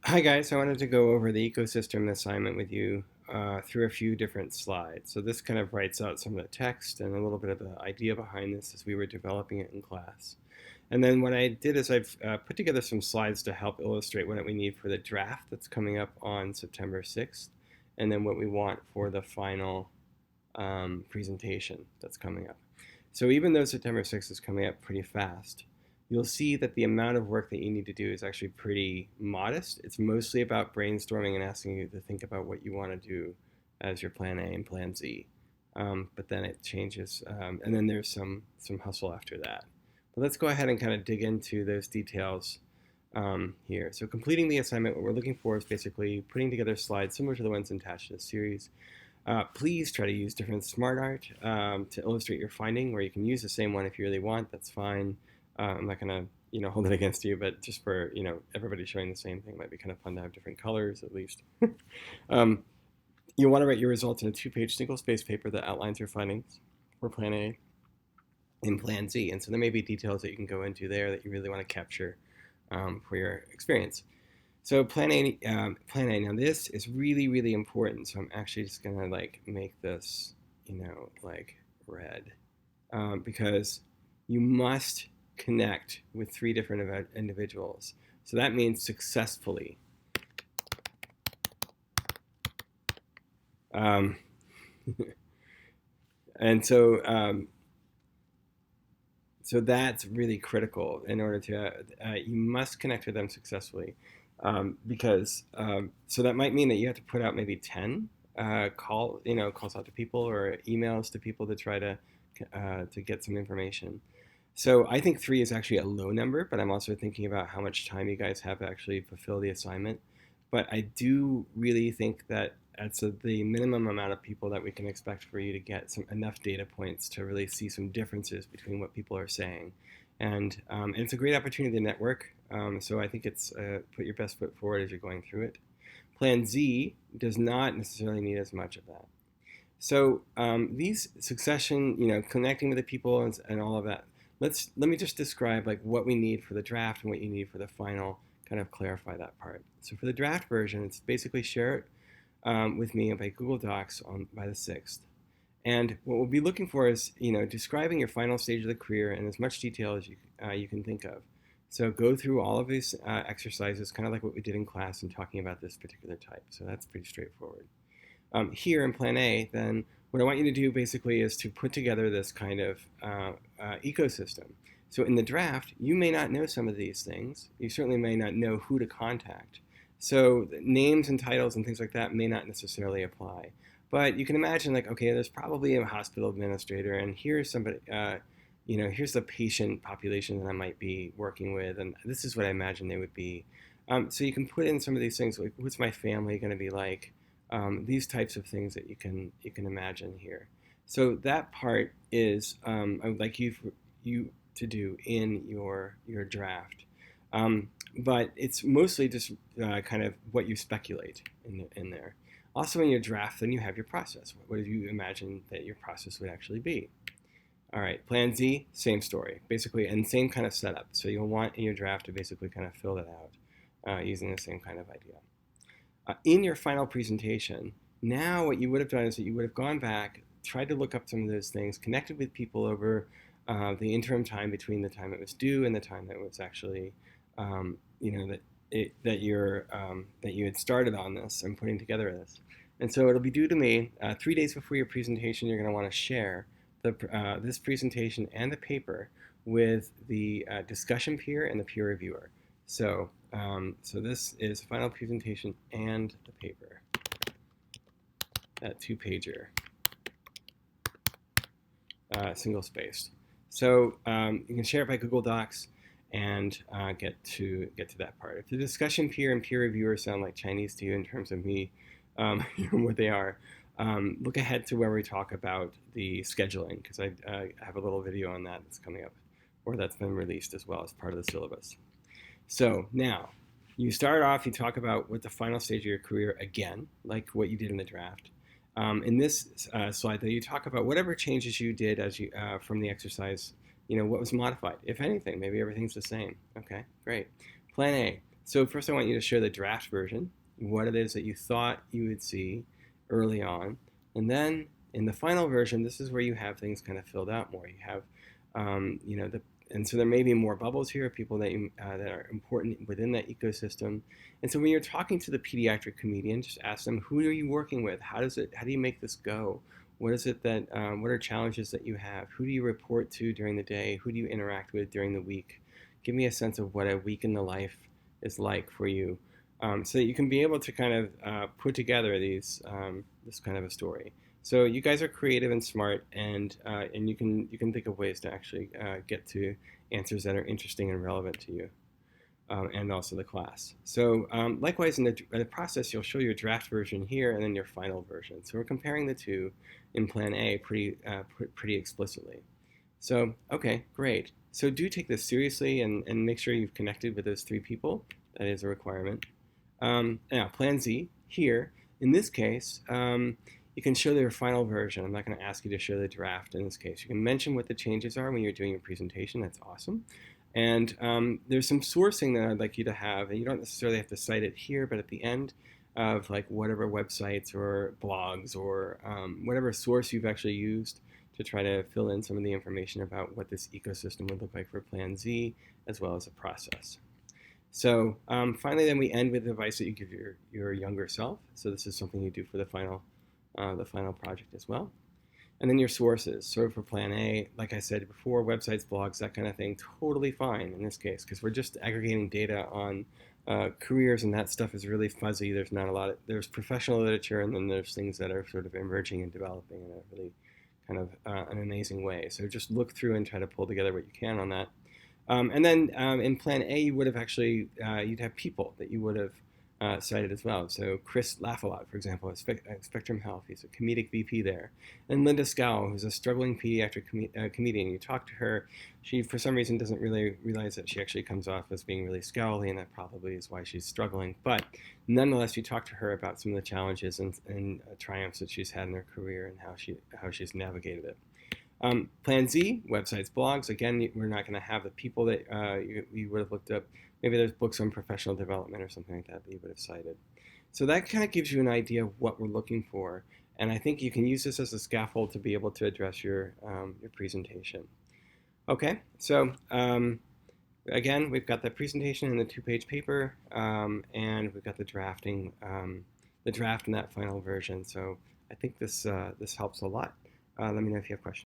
Hi guys, I wanted to go over the ecosystem assignment with you through a few different slides. So this kind of writes out some of the text and a little bit of the idea behind this as we were developing it in class. And then what I did is I've put together some slides to help illustrate what we need for the draft that's coming up on September 6th, and then what we want for the final presentation that's coming up. So even though September 6th is coming up pretty fast, you'll see that the amount of work that you need to do is actually pretty modest. It's mostly about brainstorming and asking you to think about what you want to do as your plan A and plan Z. But then it changes, and then there's some hustle after that. But let's go ahead and kind of dig into those details here. So completing the assignment, what we're looking for is basically putting together slides similar to the ones attached to the series. Please try to use different smart art to illustrate your finding, or you can use the same one if you really want. That's fine. I'm not gonna, hold it against you, but just for, everybody showing the same thing, it might be kind of fun to have different colors at least. You want to write your results in a 2-page single-space paper that outlines your findings for Plan A and Plan Z. And so there may be details that you can go into there that you really want to capture for your experience. So Plan A, now this is really, really important. So I'm actually just gonna make this, red, because you must connect with 3 different individuals. So that means successfully. And so, so that's really critical in order to, you must connect with them successfully. Because so that might mean that you have to put out maybe 10 calls out to people or emails to people to try to get some information. So I think 3 is actually a low number, but I'm also thinking about how much time you guys have to actually fulfill the assignment. But I do really think that that's the minimum amount of people that we can expect for you to get enough data points to really see some differences between what people are saying. And it's a great opportunity to network. So I think it's put your best foot forward as you're going through it. Plan Z does not necessarily need as much of that. So these succession, connecting with the people and all of that. Let me just describe what we need for the draft and what you need for the final. Kind of clarify that part. So for the draft version, it's basically share it with me by Google Docs by the 6th. And what we'll be looking for is, describing your final stage of the career in as much detail as you can think of. So go through all of these exercises, kind of like what we did in class and talking about this particular type. So that's pretty straightforward. Here in Plan A, then, what I want you to do basically is to put together this kind of ecosystem. So in the draft, you may not know some of these things. You certainly may not know who to contact. So names and titles and things like that may not necessarily apply. But you can imagine, okay, there's probably a hospital administrator, and here's somebody, here's the patient population that I might be working with, and this is what I imagine they would be. So you can put in some of these things, like what's my family going to be like? These types of things that you can imagine here. So that part is I would like you to do in your draft. But it's mostly just kind of what you speculate in there. Also in your draft, then you have your process. What do you imagine that your process would actually be? All right, Plan Z, same story, basically, and same kind of setup. So you'll want in your draft to basically kind of fill that out using the same kind of idea. In your final presentation, now what you would have done is that you would have gone back, tried to look up some of those things, connected with people over the interim time between the time it was due and the time that it was actually, that you had started on this and putting together this. And so it'll be due to me 3 days before your presentation. You're going to want to share this presentation and the paper with the discussion peer and the peer reviewer. So, so this is final presentation and the paper, that 2-pager, single spaced. So you can share it by Google Docs and get to that part. If the discussion peer and peer reviewer sound like Chinese to you in terms of me, what they are, look ahead to where we talk about the scheduling, because I have a little video on that that's coming up, or that's been released as well as part of the syllabus. So now, you start off, you talk about what the final stage of your career, again, like what you did in the draft. In this slide, though, you talk about whatever changes you did as you from the exercise, what was modified, if anything. Maybe everything's the same. Okay, great. Plan A. So first I want you to share the draft version, what it is that you thought you would see early on. And then in the final version, this is where you have things kind of filled out more. You have, and so there may be more bubbles here, people that are important within that ecosystem. And so when you're talking to the pediatric comedian, just ask them, who are you working with? How do you make this go? What is it that, what are challenges that you have? Who do you report to during the day? Who do you interact with during the week? Give me a sense of what a week in the life is like for you, so that you can be able to kind of put together this kind of a story. So you guys are creative and smart, and you can think of ways to actually get to answers that are interesting and relevant to you, and also the class. So likewise, in the process, you'll show your draft version here and then your final version. So we're comparing the two in Plan A pretty explicitly. So, okay, great. So do take this seriously and make sure you've connected with those three people. That is a requirement. Now, Plan Z here, in this case, you can show their final version. I'm not going to ask you to show the draft in this case. You can mention what the changes are when you're doing your presentation. That's awesome. And there's some sourcing that I'd like you to have, and you don't necessarily have to cite it here, but at the end of like whatever websites or blogs or whatever source you've actually used to try to fill in some of the information about what this ecosystem would look like for Plan Z, as well as a process. So finally, then we end with advice that you give your younger self. So this is something you do for the final project as well. And then your sources. So for Plan A, like I said before, websites, blogs, that kind of thing, totally fine in this case, because we're just aggregating data on careers, and that stuff is really fuzzy. There's not a lot there's professional literature, and then there's things that are sort of emerging and developing in a really kind of an amazing way. So just look through and try to pull together what you can on that. And then in Plan A, you would have actually, you'd have people that you would have cited as well. So Chris Laughalot, for example, at Spectrum Health, he's a comedic VP there. And Linda Scow, who's a struggling pediatric comedian. You talk to her, she for some reason doesn't really realize that she actually comes off as being really scowly, and that probably is why she's struggling. But nonetheless, you talk to her about some of the challenges and triumphs that she's had in her career and how she's navigated it. Plan Z, websites, blogs. Again, we're not going to have the people that you would have looked up. Maybe there's books on professional development or something like that you would have cited. So that kind of gives you an idea of what we're looking for. And I think you can use this as a scaffold to be able to address your presentation. Okay, so again, we've got the presentation in the 2-page paper, and we've got the draft in that final version. So I think this helps a lot. Let me know if you have questions.